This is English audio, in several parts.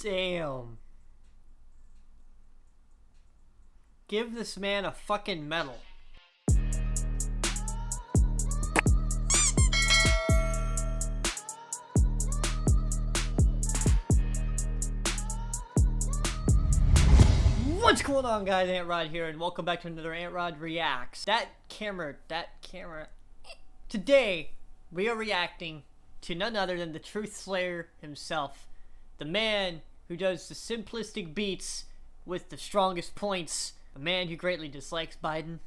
Damn. Give this man a fucking medal. What's going on, guys? Antrod here, and welcome back to another Antrod Reacts. That camera. Today, we are reacting to none other than the Truth Slayer himself. The man who does the simplistic beats with the strongest points. A man who greatly dislikes Biden,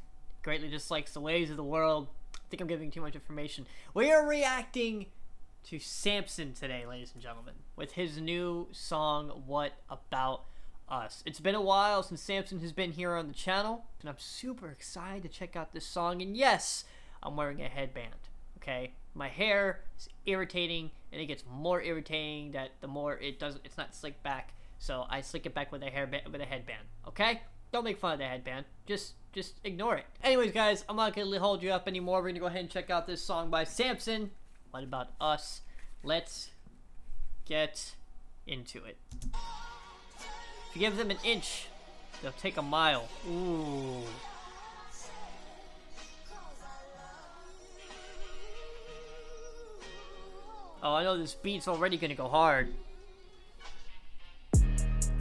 greatly dislikes the ways of the world. I think I'm giving too much information. We are reacting to Samson today, ladies and gentlemen, with his new song, What About Us. It's been a while since Samson has been here on the channel, and I'm super excited to check out this song. And yes, I'm wearing a headband, okay? My hair is irritating, and it gets more irritating that the more it's not slicked back, so I slick it back with a headband, okay? Don't make fun of the headband. Just ignore it. Anyways, guys, I'm not going to hold you up anymore. We're going to go ahead and check out this song by Samson. What About Us? Let's get into it. If you give them an inch, they'll take a mile. Ooh. Oh, I know this beat's already going to go hard.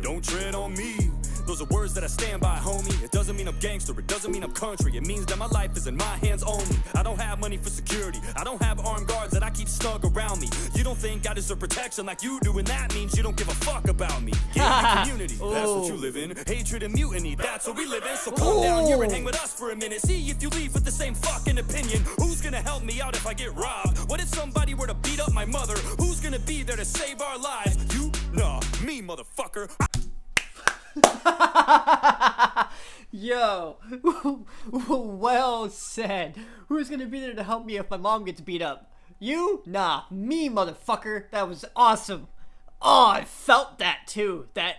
Don't tread on me. Those are words that I stand by, homie. It doesn't mean I'm gangster, it doesn't mean I'm country. It means that my life is in my hands only. I don't have money for security, I don't have armed guards that I keep snug around me. You don't think I deserve protection like you do, and that means you don't give a fuck about me. Yeah, community, that's what you live in. Hatred and mutiny, that's what we live in. So come down here and hang with us for a minute. See if you leave with the same fucking opinion. Who's gonna help me out if I get robbed? What if somebody were to beat up my mother? Who's gonna be there to save our lives? You? Nah, me, motherfucker. Yo, well said. Who's gonna be there to help me if my mom gets beat up? You? Nah, me, motherfucker. That was awesome. Oh, I felt that too. That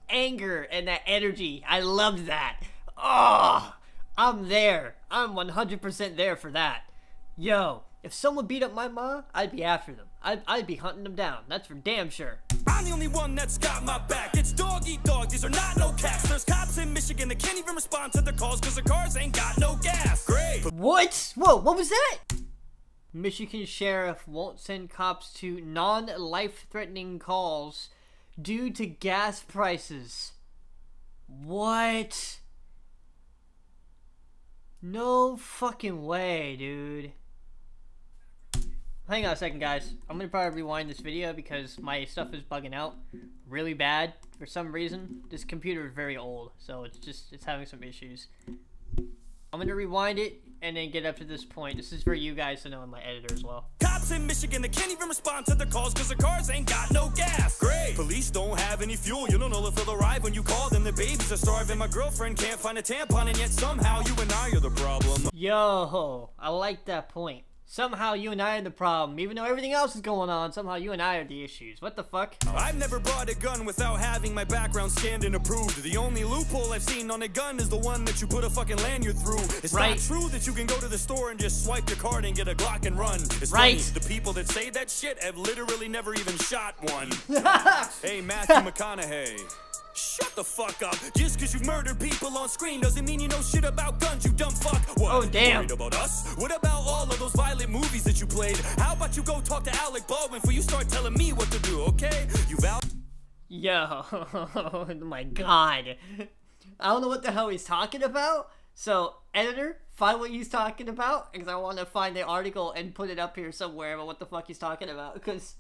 anger and that energy. I loved that. Oh, I'm there. I'm 100% there for that. Yo, if someone beat up my mom, I'd be after them. I'd be hunting them down. That's for damn sure. I'm the only one that's got my back. It's dog eat dog, these are not no cats. There's cops in Michigan that can't even respond to their calls because their cars ain't got no gas. Great. What? Whoa, what was that? Michigan sheriff won't send cops to non-life-threatening calls due to gas prices. What? No fucking way, dude. Hang on a second, guys. I'm gonna probably rewind this video because my stuff is bugging out really bad for some reason. This computer is very old, so it's having some issues. I'm gonna rewind it and then get up to this point. This is for you guys to know, and my editor as well. Cops in Michigan that can't even respond to their calls because their cars ain't got no gas. Great. Police don't have any fuel. You don't know if they'll arrive when you call them. The babies are starving. My girlfriend can't find a tampon, and yet somehow you and I are the problem. Yo, I like that point. Somehow you and I are the problem. Even though everything else is going on, somehow you and I are the issues. What the fuck? I've never bought a gun without having my background scanned and approved. The only loophole I've seen on a gun is the one that you put a fucking lanyard through. It's not true that you can go to the store and just swipe your card and get a Glock and run. It's funny, the people that say that shit have literally never even shot one. Hey, Matthew McConaughey. Shut the fuck up. Just because you've murdered people on screen doesn't mean you know shit about guns, you dumb fuck. What? Oh, damn. Worried about us? What about all of those violent movies that you played? How about you go talk to Alec Baldwin before you start telling me what to do, okay? Yo, oh my god. I don't know what the hell he's talking about. So, editor, find what he's talking about, because I want to find the article and put it up here somewhere about what the fuck he's talking about, because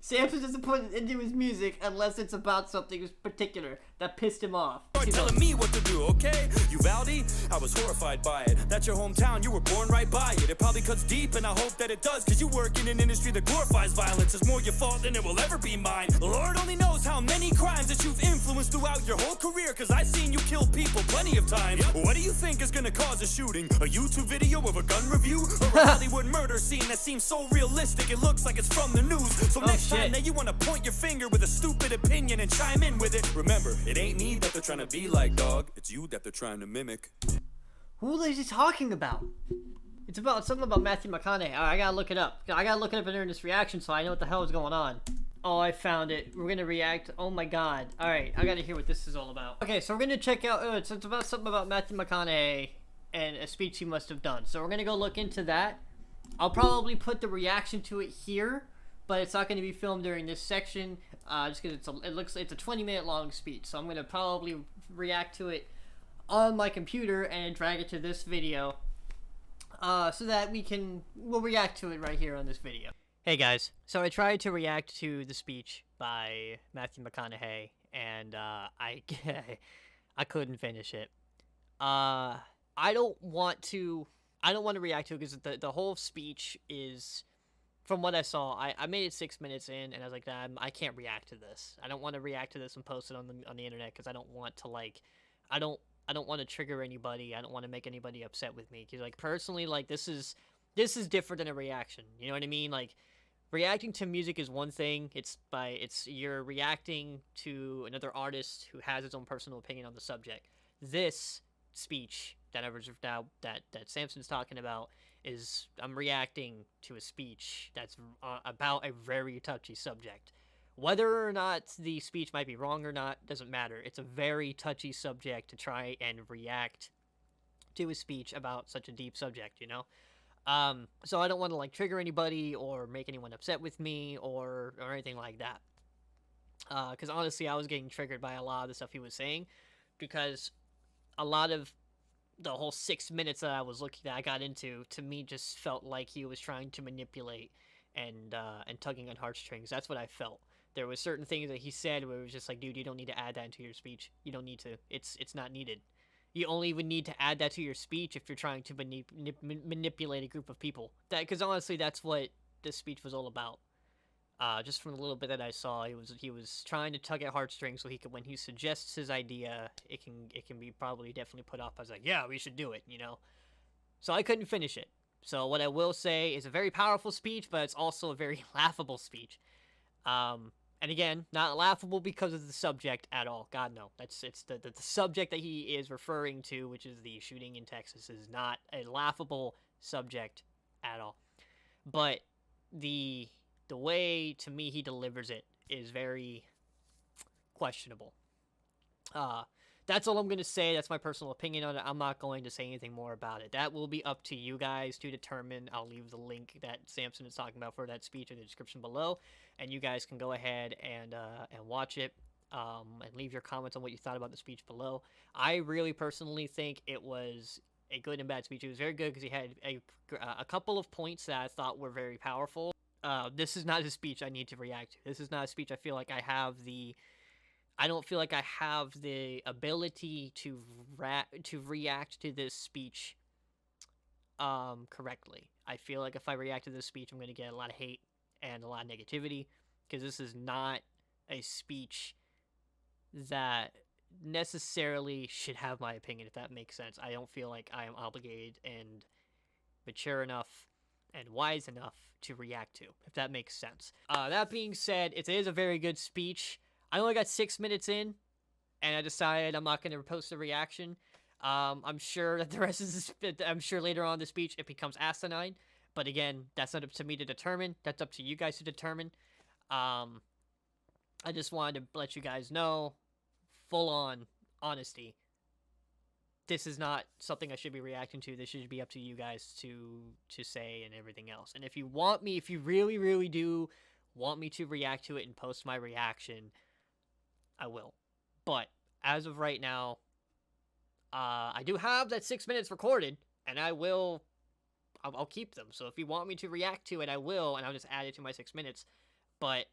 Samson doesn't put it into his music unless it's about something particular that pissed him off. Start telling me what to do, okay? Uvalde, I was horrified by it. That's your hometown, you were born right by it. It probably cuts deep, and I hope that it does, because you work in an industry that glorifies violence. It's more your fault than it will ever be mine. The Lord only knows how many crimes that you've influenced throughout your whole career, because I've seen you kill people plenty of times. What do you think is gonna cause a shooting? A YouTube video of a gun review? Or a Hollywood murder scene that seems so realistic it looks like it's from the news? So next time that you want to point your finger with a stupid opinion and chime in with it, remember, it ain't me that they're trying to be like, dog. It's you that they're trying to mimic. Who is he talking about? It's about something about Matthew McConaughey. I gotta look it up. I gotta look it up during this reaction so I know what the hell is going on. Oh, I found it. We're gonna react. Oh my god. Alright, I gotta hear what this is all about. Okay, so we're gonna check out, it's about something about Matthew McConaughey and a speech he must have done. So we're gonna go look into that. I'll probably put the reaction to it here, but it's not gonna be filmed during this section, just because it's a 20-minute long speech. So I'm gonna probably react to it on my computer and drag it to this video, so that we'll react to it right here on this video. Hey guys, so I tried to react to the speech by Matthew McConaughey, and I couldn't finish it. I don't want to react to it because the whole speech is, from what I saw, I made it 6 minutes in, and I was like, I can't react to this. I don't want to react to this and post it on the internet because I don't want to I don't want to trigger anybody. I don't want to make anybody upset with me because personally this is different than a reaction. You know what I mean? Reacting to music is one thing. You're reacting to another artist who has his own personal opinion on the subject. This speech that Samson's talking about is, I'm reacting to a speech that's about a very touchy subject. Whether or not the speech might be wrong or not doesn't matter. It's a very touchy subject to try and react to a speech about such a deep subject, you know? So I don't want to trigger anybody or make anyone upset with me or anything like that. Because honestly, I was getting triggered by a lot of the stuff he was saying, because a lot of the whole 6 minutes that I got into, to me, just felt like he was trying to manipulate and tugging on heartstrings. That's what I felt. There was certain things that he said where it was just like, dude, you don't need to add that into your speech. You don't need to. It's not needed. You only would need to add that to your speech if you're trying to manipulate a group of people. Because honestly, that's what this speech was all about. Just from the little bit that I saw, he was trying to tug at heartstrings so he could, when he suggests his idea, it can be probably definitely put off as yeah, we should do it, you know. So I couldn't finish it. So what I will say is a very powerful speech, but it's also a very laughable speech. And again, not laughable because of the subject at all. God, no. It's the subject that he is referring to, which is the shooting in Texas, is not a laughable subject at all. But the way, to me, he delivers it is very questionable. That's all I'm going to say. That's my personal opinion on it. I'm not going to say anything more about it. That will be up to you guys to determine. I'll leave the link that Samson is talking about for that speech in the description below, and you guys can go ahead and watch it, and leave your comments on what you thought about the speech below. I really personally think it was a good and bad speech. It was very good because he had a couple of points that I thought were very powerful. This is not a speech I need to react to. This is not a speech I feel like I don't feel like I have the ability to react to this speech correctly. I feel like if I react to this speech, I'm going to get a lot of hate and a lot of negativity, because this is not a speech that necessarily should have my opinion, if that makes sense. I don't feel like I am obligated and mature enough and wise enough to react to, if that makes sense. That being said, it is a very good speech. I only got 6 minutes in, and I decided I'm not going to post a reaction. I'm sure that the rest of I'm sure later on in the speech it becomes asinine. But again, that's not up to me to determine. That's up to you guys to determine. I just wanted to let you guys know, full on honesty, this is not something I should be reacting to. This should be up to you guys to say and everything else. And if you really, really do want me to react to it and post my reaction, I will. But as of right now, I do have that 6 minutes recorded, and I'll keep them. So if you want me to react to it, I will, and I'll just add it to my 6 minutes. But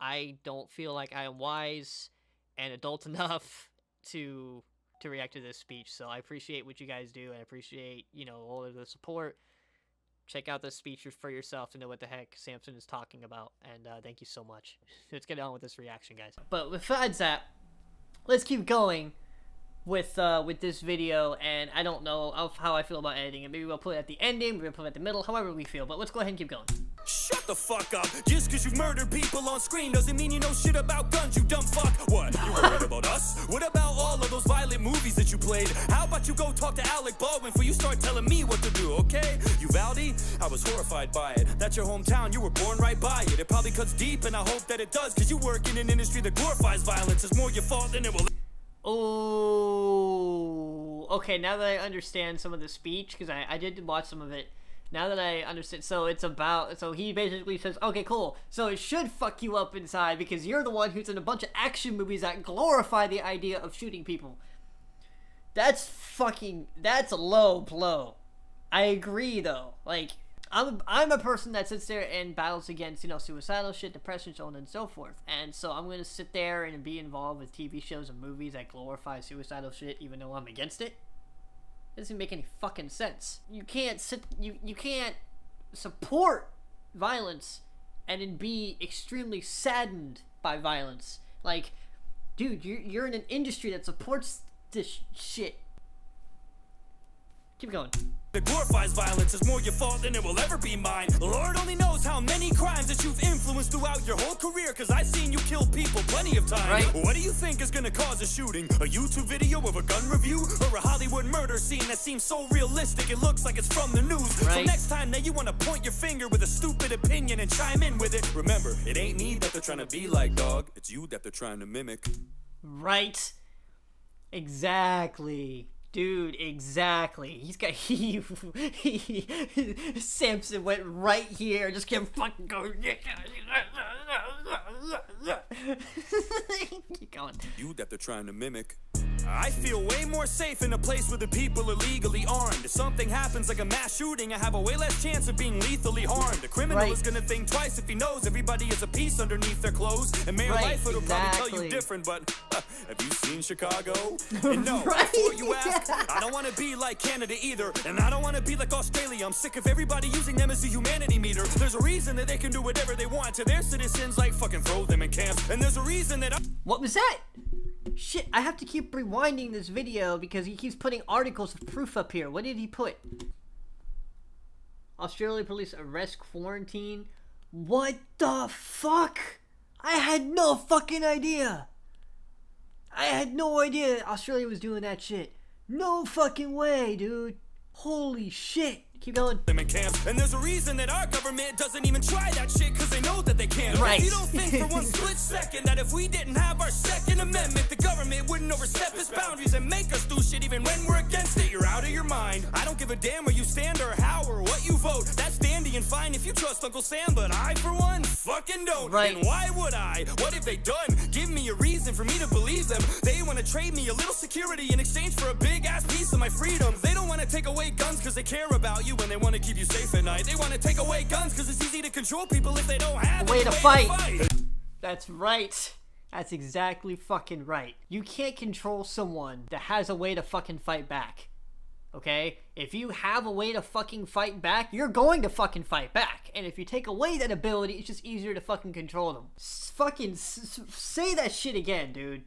I don't feel like I am wise and adult enough to react to this speech. So I appreciate what you guys do, and I appreciate, all of the support. Check out this speech for yourself to know what the heck Samson is talking about, and thank you so much. Let's get on with this reaction, guys. But besides that, let's keep going with this video, and I don't know how I feel about editing it. Maybe we'll put it at the ending, maybe we'll put it at the middle, however we feel, but let's go ahead and keep going. Shut the fuck up. Just cause you murdered people on screen doesn't mean you know shit about guns, you dumb fuck. What? You worried about us? What about all of those violent movies that you played? How about you go talk to Alec Baldwin before you start telling me what to do, okay? Uvalde, I was horrified by it. That's your hometown, you were born right by it. It probably cuts deep and I hope that it does, cause you work in an industry that glorifies violence. It's more your fault than it will. Oh, okay, now that I understand some of the speech, because I did watch some of it. Now that I understand, so he basically says, okay, cool, so it should fuck you up inside because you're the one who's in a bunch of action movies that glorify the idea of shooting people. That's a low blow. I agree, though. Like, I'm a person that sits there and battles against, suicidal shit, depression, so on and so forth. And so I'm going to sit there and be involved with TV shows and movies that glorify suicidal shit even though I'm against it. It doesn't make any fucking sense. You can't support violence and then be extremely saddened by violence. Like, dude, you're in an industry that supports this shit. Keep going. That glorifies violence is more your fault than it will ever be mine. Lord only knows how many crimes that you've influenced throughout your whole career, cause I've seen you kill people plenty of times. Right. What do you think is gonna cause a shooting? A YouTube video of a gun review? Or a Hollywood murder scene that seems so realistic it looks like it's from the news? Right. So next time that you wanna point your finger with a stupid opinion and chime in with it, remember, it ain't me that they're trying to be like, dog. It's you that they're trying to mimic. Right. Exactly. Dude, exactly. He's got Samson went right here, just kept fucking going. Keep going. You that they're trying to mimic. I feel way more safe in a place where the people are legally armed. If something happens like a mass shooting, I have a way less chance of being lethally harmed. The criminal is gonna think twice if he knows everybody is a piece underneath their clothes. And Mayor Lightfoot will probably tell you different, but have you seen Chicago? And no, before you ask, I don't want to be like Canada either, and I don't want to be like Australia. I'm sick of everybody using them as a humanity meter. There's a reason that they can do whatever they want to their citizens, like fucking throw them in camps. And there's a reason that What was that? Shit, I have to keep rewinding this video because he keeps putting articles of proof up here. What did he put? Australia police arrest quarantine. What the fuck? I had no fucking idea. I had no idea Australia was doing that shit. No fucking way, dude. Holy shit. Keep going. Them in camps. And there's a reason that our government doesn't even try that shit because they know that they can't. Right. You don't think for one split second that if we didn't have our Second Amendment, the government wouldn't overstep its boundaries and make us do shit even when we're against it. You're out of your mind. I don't give a damn where you stand or how or what you vote. That's dandy and fine if you trust Uncle Sam, but I, for one, fucking don't. Right. And why would I? What have they done? Give me a reason for me to believe them. They want to trade me a little security in exchange for a big-ass piece of my freedom. They don't want to take away guns because they care about you and they want to keep you safe at night. They want to take away guns because it's easy to control people if they don't have a way to fight. That's right. That's exactly fucking right. You can't control someone that has a way to fucking fight back. Okay? If you have a way to fucking fight back, you're going to fucking fight back. And if you take away that ability, it's just easier to fucking control them. Say that shit again, dude.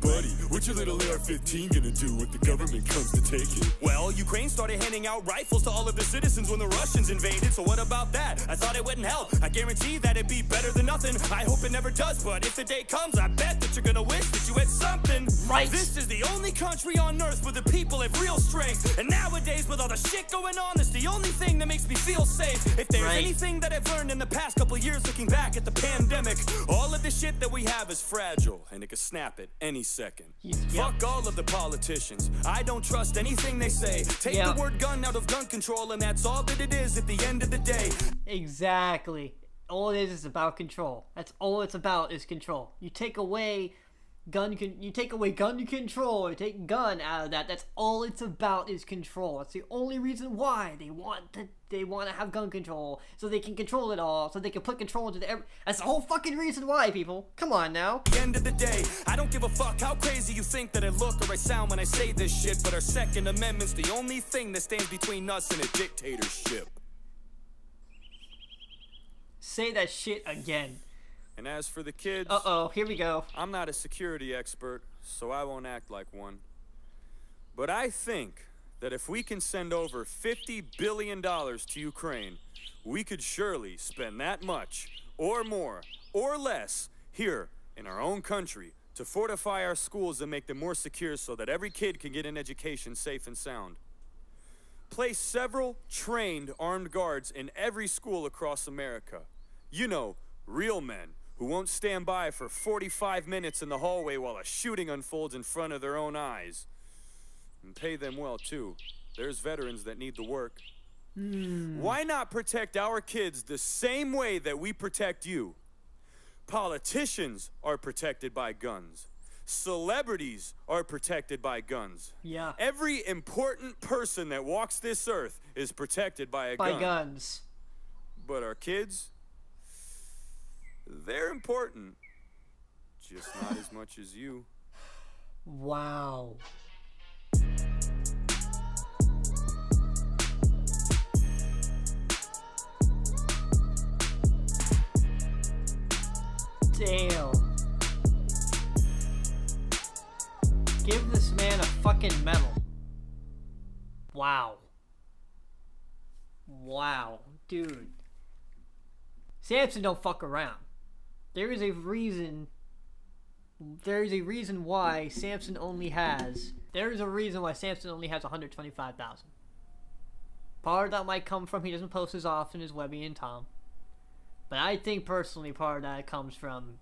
Buddy, what your little AR-15 gonna do when the government comes to take it? Well, Ukraine started handing out rifles to all of their citizens when the Russians invaded, so what about that? I thought it wouldn't help. I guarantee that it'd be better than nothing. I hope it never does, but if the day comes, I bet that you're gonna wish that you had something. Right. This is the only country on earth where the people have real strength. And nowadays, with all the shit going on, it's the only thing that makes me feel safe. If there's anything that I've learned in the past couple years looking back at the pandemic, all of the shit that we have is fragile, and it could snap at any second. Fuck all of the politicians. I don't trust anything they say. Take the word gun out of gun control, and that's all that it is at the end of the day. Exactly. All it is about control. That's all it's about is control. You take away gun control, or take gun out of that. That's all it's about is control. That's the only reason why they want to have gun control, so they can control it all, so they can put control into that's the whole fucking reason why, people. Come on now. At the end of the day, I don't give a fuck how crazy you think that I look or I sound when I say this shit, but our Second Amendment's the only thing that stands between us and a dictatorship. Say that shit again. And as for the kids, here we go. I'm not a security expert, so I won't act like one. But I think that if we can send over $50 billion to Ukraine, We could surely spend that much, or more, or less, here in our own country to fortify our schools and make them more secure so that every kid can get an education safe and sound. Place several trained armed guards in every school across America. You know, real men who won't stand by for 45 minutes in the hallway while a shooting unfolds in front of their own eyes. And pay them well, too. There's veterans that need the work. Why not protect our kids the same way that we protect you? Politicians are protected by guns. Celebrities are protected by guns. Yeah. Every important person that walks this earth is protected by a gun. By guns. But our kids, they're important. Just not as much as you. Wow. Damn. Give this man a fucking medal. Wow. Wow. Dude. Samson don't fuck around. There is a reason why Samson only has 125,000. Part of that might come from he doesn't post as often as Webby and Tom. But I think personally part of that comes from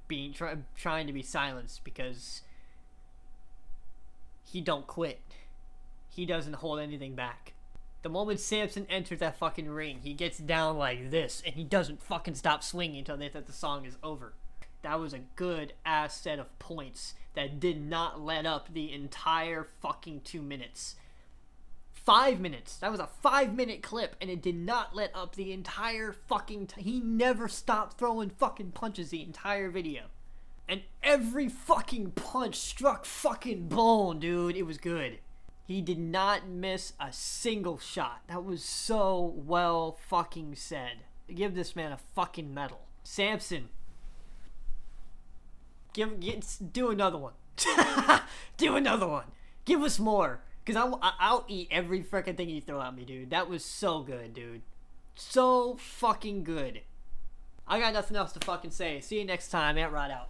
being trying to be silenced because he don't quit. He doesn't hold anything back. The moment Samson enters that fucking ring, he gets down like this and he doesn't fucking stop swinging until the song is over. That was a good ass set of points that did not let up the entire fucking 2 minutes. 5 minutes. That was a 5-minute clip and it did not let up the entire fucking he never stopped throwing fucking punches the entire video. And every fucking punch struck fucking bone, dude. It was good. He did not miss a single shot. That was so well fucking said. Give this man a fucking medal. Samson. Do another one. Do another one. Give us more. Because I'll eat every freaking thing you throw at me, dude. That was so good, dude. So fucking good. I got nothing else to fucking say. See you next time. Antrod out.